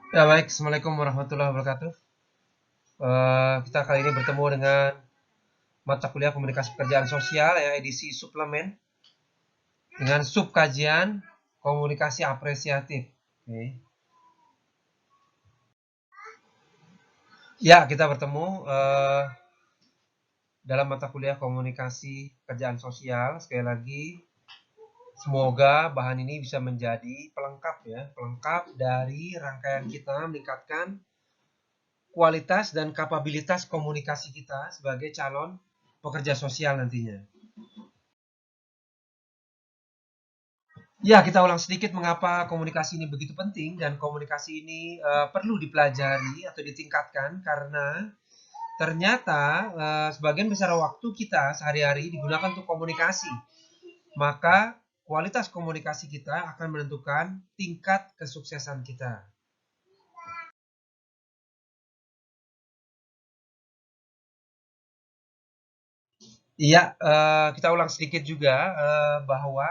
Ya baik, Assalamualaikum warahmatullahi wabarakatuh. Kita kali ini bertemu dengan mata kuliah komunikasi pekerjaan sosial ya edisi suplemen dengan sub kajian komunikasi apresiatif. Oke. Ya kita bertemu dalam mata kuliah komunikasi pekerjaan sosial. Sekali lagi, semoga bahan ini bisa menjadi pelengkap ya, pelengkap dari rangkaian kita meningkatkan kualitas dan kapabilitas komunikasi kita sebagai calon pekerja sosial nantinya. Ya, kita ulang sedikit mengapa komunikasi ini begitu penting dan komunikasi ini perlu dipelajari atau ditingkatkan karena ternyata sebagian besar waktu kita sehari-hari digunakan untuk komunikasi. Maka kualitas komunikasi kita akan menentukan tingkat kesuksesan kita. Iya, kita ulang sedikit juga bahwa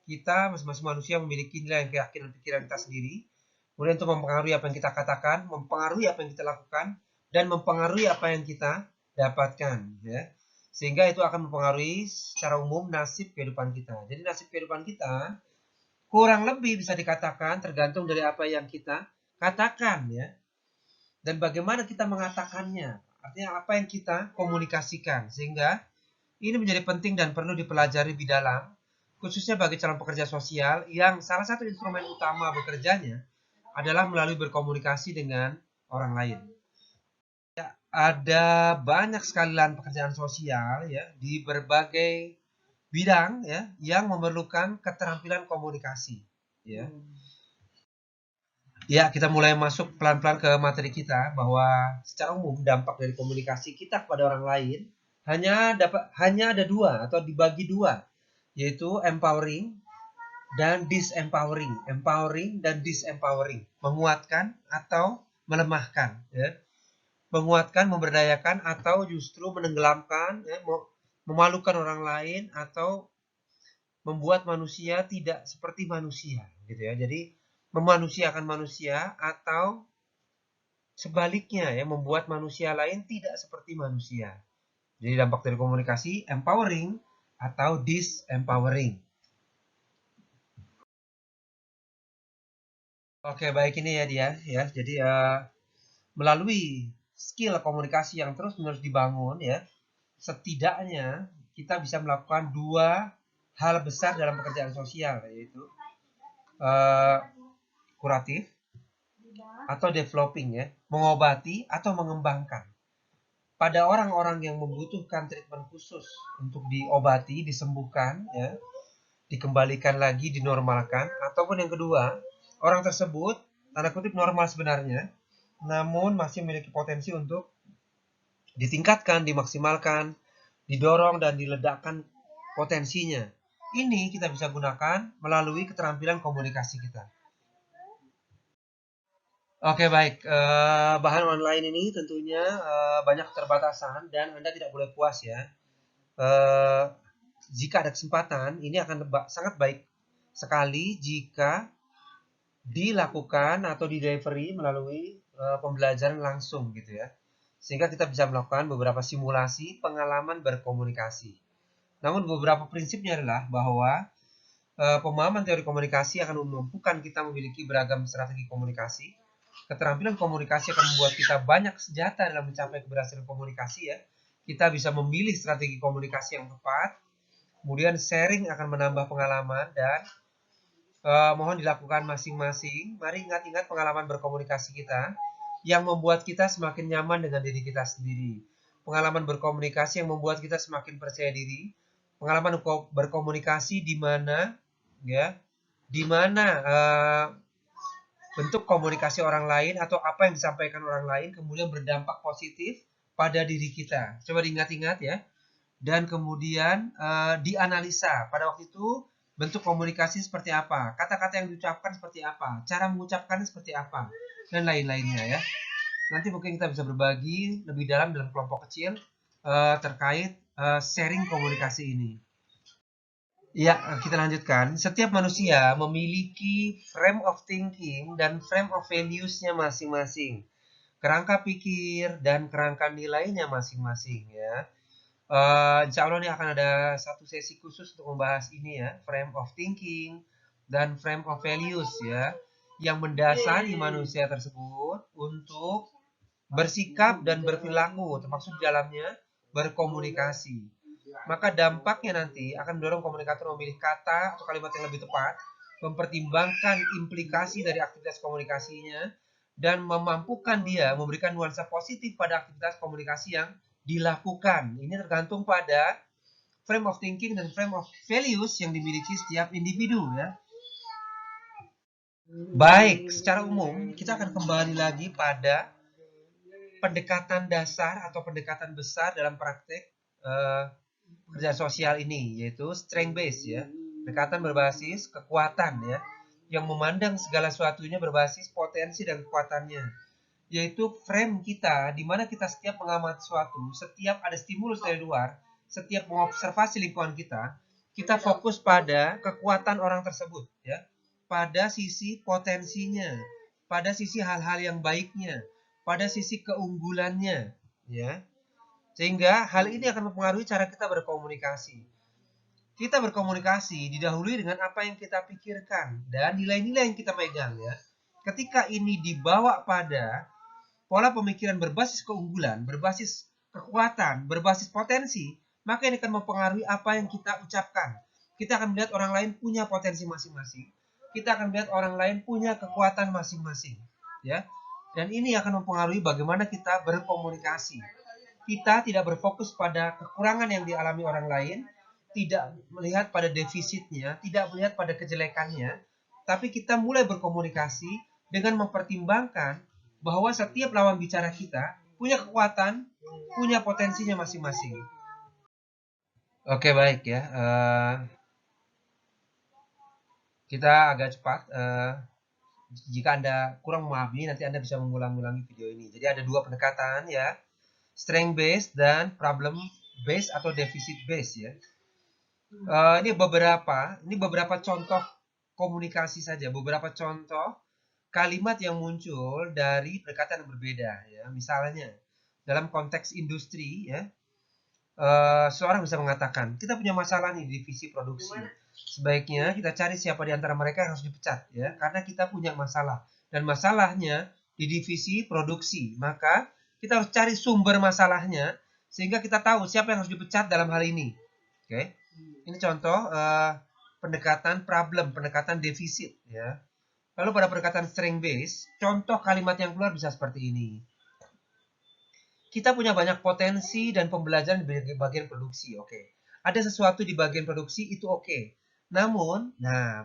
kita masing-masing manusia memiliki nilai keyakinan pikiran kita sendiri. Kemudian untuk mempengaruhi apa yang kita katakan, mempengaruhi apa yang kita lakukan, dan mempengaruhi apa yang kita dapatkan. Ya. Sehingga itu akan mempengaruhi secara umum nasib kehidupan kita. Jadi nasib kehidupan kita kurang lebih bisa dikatakan tergantung dari apa yang kita katakan ya. Dan bagaimana kita mengatakannya. Artinya apa yang kita komunikasikan. Sehingga ini menjadi penting dan perlu dipelajari lebih dalam, khususnya bagi calon pekerja sosial yang salah satu instrumen utama bekerjanya adalah melalui berkomunikasi dengan orang lain. Ya, ada banyak sekali lahan pekerjaan sosial ya di berbagai bidang ya yang memerlukan keterampilan komunikasi. Ya, ya kita mulai masuk pelan-pelan ke materi kita bahwa secara umum dampak dari komunikasi kita kepada orang lain hanya ada dua atau dibagi dua, yaitu empowering dan disempowering. Empowering dan disempowering, menguatkan atau melemahkan ya. Menguatkan, memberdayakan atau justru menenggelamkan ya, memalukan orang lain atau membuat manusia tidak seperti manusia gitu ya. Jadi memanusiakan manusia atau sebaliknya ya, membuat manusia lain tidak seperti manusia. Jadi dampak dari komunikasi empowering atau disempowering. Oke, baik ini ya dia ya. Jadi melalui skill komunikasi yang terus-menerus dibangun ya, setidaknya kita bisa melakukan dua hal besar dalam pekerjaan sosial, yaitu uh, kuratif atau developing ya, mengobati atau mengembangkan. Pada orang-orang yang membutuhkan treatment khusus untuk diobati, disembuhkan ya, dikembalikan lagi, dinormalkan, ataupun yang kedua, orang tersebut tanda kutip normal sebenarnya, namun masih memiliki potensi untuk ditingkatkan, dimaksimalkan, didorong dan diledakkan potensinya. Ini kita bisa gunakan melalui keterampilan komunikasi kita. Oke baik, bahan online ini tentunya banyak keterbatasan dan Anda tidak boleh puas ya. Eh, Jika ada kesempatan, ini akan sangat baik sekali jika dilakukan atau di delivery melalui pembelajaran langsung gitu ya. Sehingga kita bisa melakukan beberapa simulasi pengalaman berkomunikasi. Namun beberapa prinsipnya adalah bahwa pemahaman teori komunikasi akan memampukan kita memiliki beragam strategi komunikasi. Keterampilan komunikasi akan membuat kita banyak senjata dalam mencapai keberhasilan komunikasi ya. Kita bisa memilih strategi komunikasi yang tepat. Kemudian sharing akan menambah pengalaman dan mohon dilakukan masing-masing. Mari ingat-ingat pengalaman berkomunikasi kita yang membuat kita semakin nyaman dengan diri kita sendiri. Pengalaman berkomunikasi yang membuat kita semakin percaya diri. Pengalaman berkomunikasi di mana ya, di mana bentuk komunikasi orang lain atau apa yang disampaikan orang lain kemudian berdampak positif pada diri kita. Coba diingat-ingat ya. Dan kemudian dianalisa pada waktu itu bentuk komunikasi seperti apa, kata-kata yang diucapkan seperti apa, cara mengucapkan seperti apa, dan lain-lainnya ya. Nanti mungkin kita bisa berbagi lebih dalam kelompok kecil terkait sharing komunikasi ini. Ya, kita lanjutkan. Setiap manusia memiliki frame of thinking dan frame of values-nya masing-masing. Kerangka pikir dan kerangka nilainya masing-masing ya. Insya Allah nih akan ada satu sesi khusus untuk membahas ini ya, frame of thinking dan frame of values ya, yang mendasari manusia tersebut untuk bersikap dan berperilaku, termasuk di dalamnya berkomunikasi. Maka dampaknya nanti akan mendorong komunikator memilih kata atau kalimat yang lebih tepat, mempertimbangkan implikasi dari aktivitas komunikasinya, dan memampukan dia memberikan nuansa positif pada aktivitas komunikasi yang dilakukan. Ini tergantung pada frame of thinking dan frame of values yang dimiliki setiap individu ya. Baik, secara umum kita akan kembali lagi pada pendekatan dasar atau pendekatan besar dalam praktek kerja sosial ini, yaitu strength based ya. Pendekatan berbasis kekuatan ya, yang memandang segala sesuatunya berbasis potensi dan kekuatannya. Yaitu frame kita, di mana kita setiap mengamati sesuatu, setiap ada stimulus dari luar, setiap mengobservasi lingkungan kita fokus pada kekuatan orang tersebut ya, pada sisi potensinya, pada sisi hal-hal yang baiknya, pada sisi keunggulannya ya. Sehingga hal ini akan mempengaruhi cara kita berkomunikasi. Kita berkomunikasi didahului dengan apa yang kita pikirkan dan nilai-nilai yang kita pegang ya. Ketika ini dibawa pada pola pemikiran berbasis keunggulan, berbasis kekuatan, berbasis potensi, maka ini akan mempengaruhi apa yang kita ucapkan. Kita akan melihat orang lain punya potensi masing-masing. Kita akan melihat orang lain punya kekuatan masing-masing, ya. Dan ini akan mempengaruhi bagaimana kita berkomunikasi. Kita tidak berfokus pada kekurangan yang dialami orang lain, tidak melihat pada defisitnya, tidak melihat pada kejelekannya, tapi kita mulai berkomunikasi dengan mempertimbangkan bahwa setiap lawan bicara kita punya kekuatan, punya potensinya masing-masing. Oke, baik ya. Kita agak cepat. Jika Anda kurang memahami, nanti Anda bisa mengulang-ulangi video ini. Jadi ada dua pendekatan ya. Strength based dan problem based atau deficit based ya. Ini beberapa contoh komunikasi saja, beberapa contoh kalimat yang muncul dari pendekatan yang berbeda ya. Misalnya dalam konteks industri ya, seorang bisa mengatakan kita punya masalah nih di divisi produksi. Sebaiknya kita cari siapa di antara mereka yang harus dipecat ya, karena kita punya masalah dan masalahnya di divisi produksi. Maka kita harus cari sumber masalahnya sehingga kita tahu siapa yang harus dipecat dalam hal ini. Oke. Ini contoh pendekatan problem, pendekatan defisit ya. Lalu pada pendekatan strength base, contoh kalimat yang keluar bisa seperti ini. Kita punya banyak potensi dan pembelajaran di bagian produksi, oke. Ada sesuatu di bagian produksi itu oke. Namun,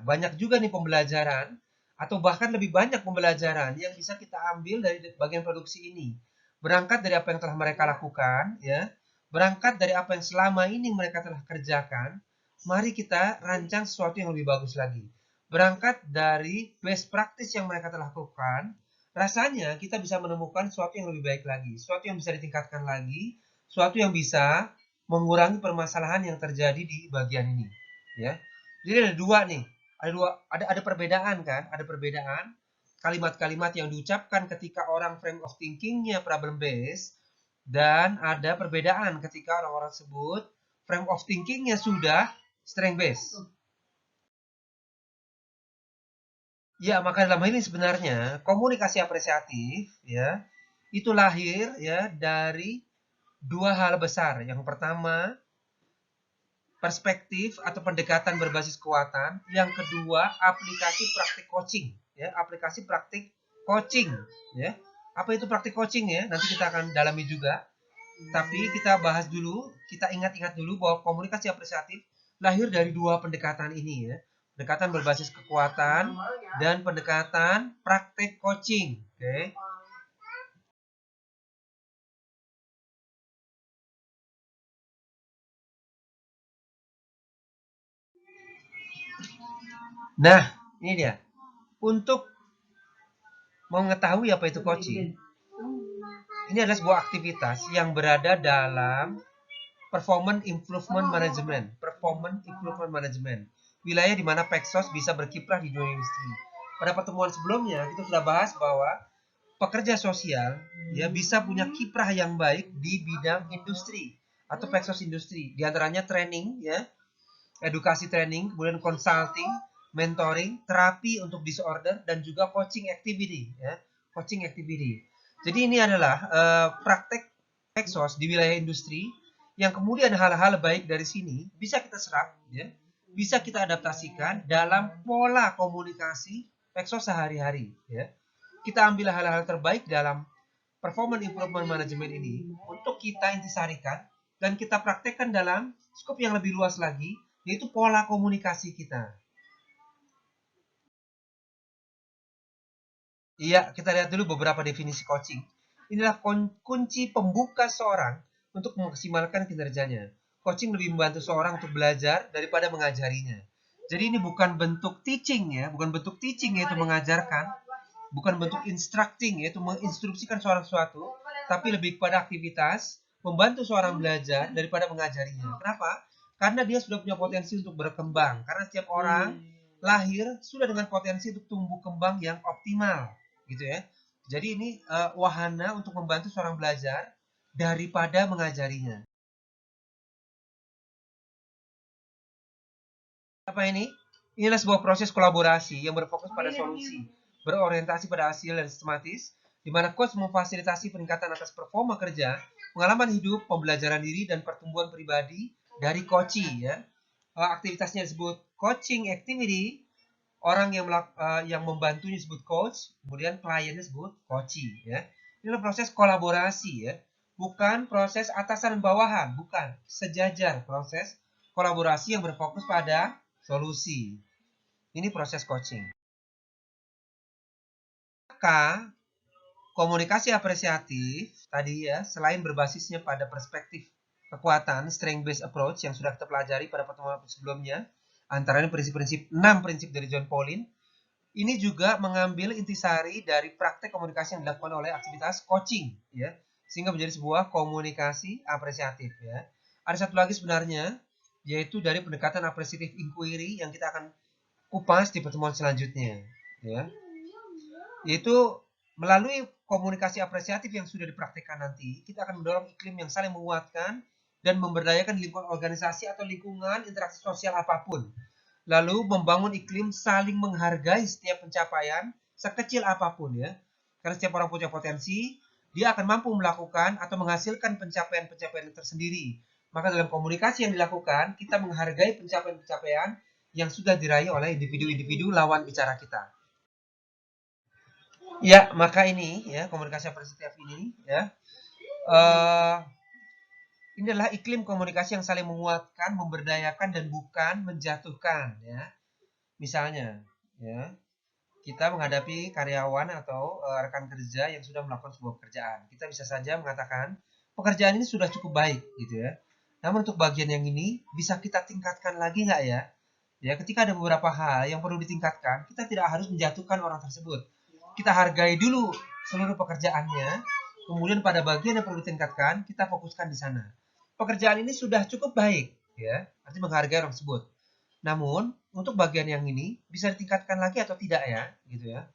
banyak juga nih pembelajaran atau bahkan lebih banyak pembelajaran yang bisa kita ambil dari bagian produksi ini. Berangkat dari apa yang telah mereka lakukan, ya. Berangkat dari apa yang selama ini mereka telah kerjakan, mari kita rancang sesuatu yang lebih bagus lagi. Berangkat dari best practice yang mereka telah lakukan, rasanya kita bisa menemukan sesuatu yang lebih baik lagi, sesuatu yang bisa ditingkatkan lagi, sesuatu yang bisa mengurangi permasalahan yang terjadi di bagian ini, ya. Jadi ada dua nih, ada perbedaan kan, ada perbedaan kalimat-kalimat yang diucapkan ketika orang frame of thinking-nya problem based, dan ada perbedaan ketika orang-orang tersebut frame of thinking-nya sudah strength based. Ya, maka dalam hal ini sebenarnya komunikasi apresiatif ya itu lahir ya dari dua hal besar. Yang pertama, perspektif atau pendekatan berbasis kekuatan. Yang kedua, aplikasi praktik coaching ya, aplikasi praktik coaching ya. Apa itu praktik coaching ya? Nanti kita akan dalami juga. Tapi kita bahas dulu, kita ingat-ingat dulu bahwa komunikasi apresiatif lahir dari dua pendekatan ini ya. Pendekatan berbasis kekuatan dan pendekatan praktek coaching. Oke. Nah, ini dia. Untuk mengetahui apa itu coaching, ini adalah sebuah aktivitas yang berada dalam Performance Improvement Management. Performance Improvement Management. Wilayah di mana Pexos bisa berkiprah di dunia industri. Pada pertemuan sebelumnya kita sudah bahas bahwa pekerja sosial ya bisa punya kiprah yang baik di bidang industri atau Pexos industri. Di antaranya training ya, edukasi training, kemudian consulting, mentoring, terapi untuk disorder, dan juga coaching activity ya, coaching activity. Jadi ini adalah praktek Pexos di wilayah industri yang kemudian hal-hal baik dari sini bisa kita serap ya, bisa kita adaptasikan dalam pola komunikasi Pexos sehari-hari ya. Kita ambil hal-hal terbaik dalam performance improvement management ini untuk kita intisarikan dan kita praktekkan dalam skop yang lebih luas lagi, yaitu pola komunikasi kita. Iya, kita lihat dulu beberapa definisi coaching. Inilah kunci pembuka seorang untuk memaksimalkan kinerjanya. Coaching lebih membantu seorang untuk belajar daripada mengajarinya. Jadi ini bukan bentuk teaching ya, bukan bentuk teaching yaitu mengajarkan, bukan bentuk instructing yaitu menginstruksikan seorang sesuatu, tapi lebih kepada aktivitas membantu seorang belajar daripada mengajarinya. Kenapa? Karena dia sudah punya potensi untuk berkembang. Karena setiap orang lahir sudah dengan potensi untuk tumbuh kembang yang optimal, gitu ya. Jadi ini wahana untuk membantu seorang belajar daripada mengajarinya. Apa ini? Inilah sebuah proses kolaborasi yang berfokus pada solusi, berorientasi pada hasil dan sistematis, di mana coach memfasilitasi peningkatan atas performa kerja, pengalaman hidup, pembelajaran diri, dan pertumbuhan pribadi dari coaching ya. Aktivitasnya disebut coaching activity, orang yang membantunya disebut coach, kemudian kliennya disebut coaching ya. Inilah proses kolaborasi ya, bukan proses atasan dan bawahan, bukan, sejajar proses kolaborasi yang berfokus pada solusi. Ini proses coaching. Maka komunikasi apresiatif tadi ya, selain berbasisnya pada perspektif kekuatan strength based approach yang sudah kita pelajari pada pertemuan sebelumnya, antara prinsip-prinsip 6 prinsip dari John Pauline, ini juga mengambil intisari dari praktek komunikasi yang dilakukan oleh aktivitas coaching ya, sehingga menjadi sebuah komunikasi apresiatif ya. Ada satu lagi sebenarnya, yaitu dari pendekatan apresiatif inquiry yang kita akan kupas di pertemuan selanjutnya ya, yaitu melalui komunikasi apresiatif yang sudah dipraktikkan nanti, kita akan mendorong iklim yang saling menguatkan dan memberdayakan lingkungan organisasi atau lingkungan interaksi sosial apapun. Lalu membangun iklim saling menghargai setiap pencapaian sekecil apapun ya. Karena setiap orang punya potensi, dia akan mampu melakukan atau menghasilkan pencapaian-pencapaian tersendiri. Maka dalam komunikasi yang dilakukan, kita menghargai pencapaian-pencapaian yang sudah diraih oleh individu-individu lawan bicara kita. Ya, maka ini ya, komunikasi apresiatif ini ya, ini adalah iklim komunikasi yang saling menguatkan, memberdayakan, dan bukan menjatuhkan ya. Misalnya ya, kita menghadapi karyawan atau rekan kerja yang sudah melakukan sebuah pekerjaan, kita bisa saja mengatakan pekerjaan ini sudah cukup baik gitu ya, namun untuk bagian yang ini bisa kita tingkatkan lagi nggak ya. Ya, ketika ada beberapa hal yang perlu ditingkatkan, kita tidak harus menjatuhkan orang tersebut. Kita hargai dulu seluruh pekerjaannya, kemudian pada bagian yang perlu ditingkatkan, kita fokuskan di sana. Pekerjaan ini sudah cukup baik, ya, artinya menghargai orang tersebut. Namun, untuk bagian yang ini bisa ditingkatkan lagi atau tidak ya, gitu ya.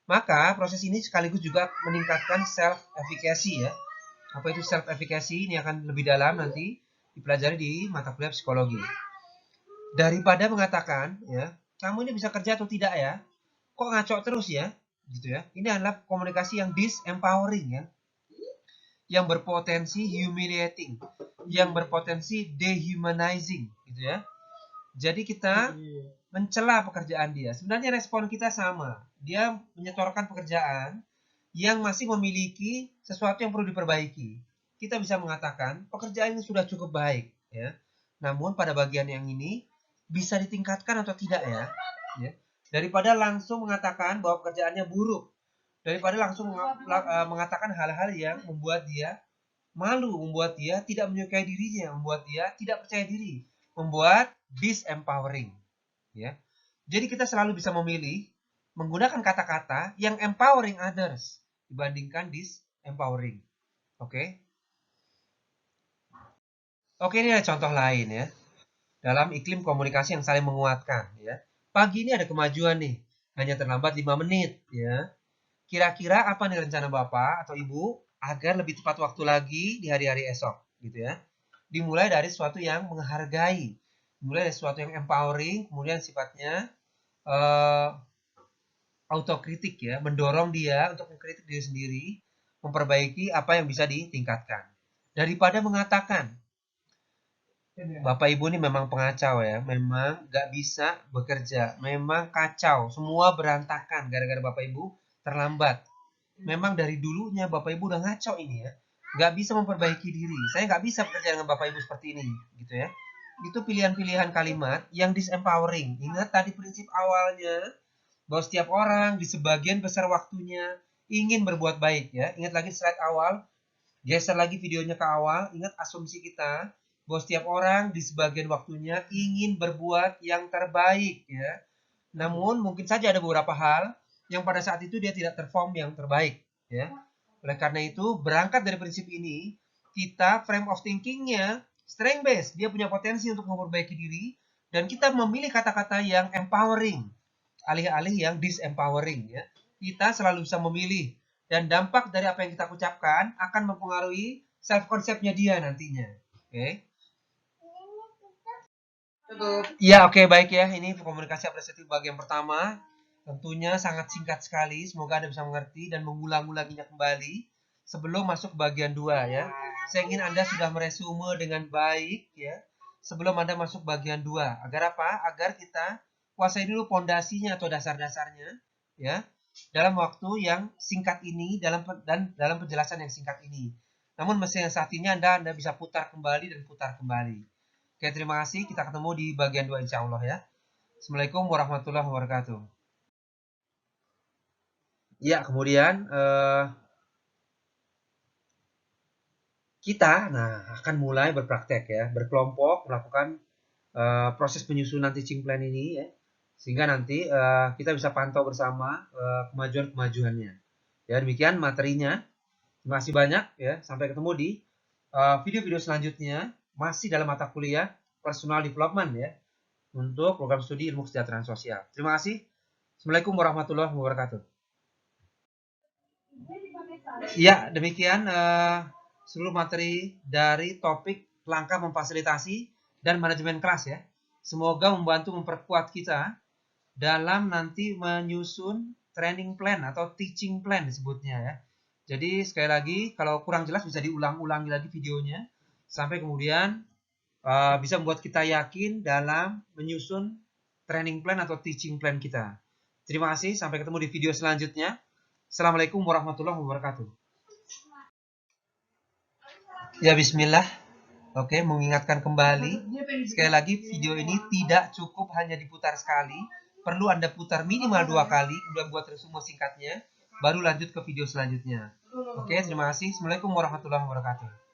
Maka proses ini sekaligus juga meningkatkan self efficacy ya. Apa itu self efficacy? Ini akan lebih dalam nanti dipelajari di mata kuliah psikologi. Daripada mengatakan ya, kamu ini bisa kerja atau tidak ya, kok ngaco terus ya, gitu ya. Ini adalah komunikasi yang disempowering ya, yang berpotensi humiliating, yang berpotensi dehumanizing, gitu ya. Jadi kita mencela pekerjaan dia. Sebenarnya respon kita sama. Dia menyetorkan pekerjaan yang masih memiliki sesuatu yang perlu diperbaiki. Kita bisa mengatakan pekerjaan ini sudah cukup baik, ya. Namun pada bagian yang ini bisa ditingkatkan atau tidak ya. Daripada langsung mengatakan bahwa pekerjaannya buruk, daripada langsung mengatakan hal-hal yang membuat dia malu, membuat dia tidak menyukai dirinya, membuat dia tidak percaya diri, membuat disempowering ya. Jadi kita selalu bisa memilih menggunakan kata-kata yang empowering others dibandingkan disempowering. Oke. Oke, ini ada contoh lain ya. Dalam iklim komunikasi yang saling menguatkan ya. Pagi ini ada kemajuan nih. Hanya terlambat 5 menit ya. Kira-kira apa nih rencana Bapak atau Ibu agar lebih tepat waktu lagi di hari-hari esok gitu ya. Dimulai dari sesuatu yang menghargai. Dimulai dari sesuatu yang empowering, kemudian sifatnya autokritik ya, mendorong dia untuk mengkritik diri sendiri, memperbaiki apa yang bisa ditingkatkan. Daripada mengatakan, Bapak Ibu ini memang pengacau ya, memang gak bisa bekerja, memang kacau, semua berantakan gara-gara Bapak Ibu terlambat. Memang dari dulunya Bapak Ibu udah ngaco ini ya, gak bisa memperbaiki diri. Saya gak bisa bekerja dengan Bapak Ibu seperti ini, gitu ya. Itu pilihan-pilihan kalimat yang disempowering. Ingat tadi prinsip awalnya, bahwa setiap orang di sebagian besar waktunya ingin berbuat baik ya. Ingat lagi slide awal, geser lagi videonya ke awal, ingat asumsi kita bahwa setiap orang di sebagian waktunya ingin berbuat yang terbaik ya. Namun mungkin saja ada beberapa hal yang pada saat itu dia tidak perform yang terbaik ya. Oleh karena itu, berangkat dari prinsip ini, kita frame of thinking-nya strength based, dia punya potensi untuk memperbaiki diri dan kita memilih kata-kata yang empowering alih-alih yang disempowering ya. Kita selalu bisa memilih dan dampak dari apa yang kita ucapkan akan mempengaruhi self konsepnya dia nantinya. Oke. Ya, oke baik ya. Ini komunikasi apresiatif bagian pertama. Tentunya sangat singkat sekali. Semoga Anda bisa mengerti dan mengulang-ulanginya kembali sebelum masuk ke bagian 2 ya. Saya ingin Anda sudah meresume dengan baik ya sebelum Anda masuk bagian 2. Agar apa? Agar kita kuasai dulu pondasinya atau dasar-dasarnya ya dalam waktu yang singkat ini dalam penjelasan yang singkat ini. Namun mestinya saat ini Anda bisa putar kembali dan putar kembali. Oke, terima kasih. Kita ketemu di bagian 2 insya Allah ya. Assalamualaikum warahmatullahi wabarakatuh. Ya, kemudian kita akan mulai berpraktek ya, berkelompok melakukan proses penyusunan teaching plan ini ya. Sehingga nanti kita bisa pantau bersama kemajuan-kemajuannya. Ya, demikian materinya. Terima kasih banyak ya. Sampai ketemu di video-video selanjutnya masih dalam mata kuliah personal development ya. Untuk program studi ilmu kesejahteraan sosial. Terima kasih. Assalamualaikum warahmatullahi wabarakatuh. Ya, demikian seluruh materi dari topik langkah memfasilitasi dan manajemen kelas ya. Semoga membantu memperkuat kita dalam nanti menyusun training plan atau teaching plan disebutnya ya. Jadi sekali lagi kalau kurang jelas bisa diulang-ulangi lagi videonya sampai kemudian bisa membuat kita yakin dalam menyusun training plan atau teaching plan kita. Terima kasih, sampai ketemu di video selanjutnya. Assalamualaikum warahmatullahi wabarakatuh. Ya, bismillah. Oke, mengingatkan kembali. Sekali lagi, video ini tidak cukup hanya diputar sekali. Perlu Anda putar minimal 2 kali, udah buat resume singkatnya, baru lanjut ke video selanjutnya. Oke, terima kasih. Assalamualaikum warahmatullahi wabarakatuh.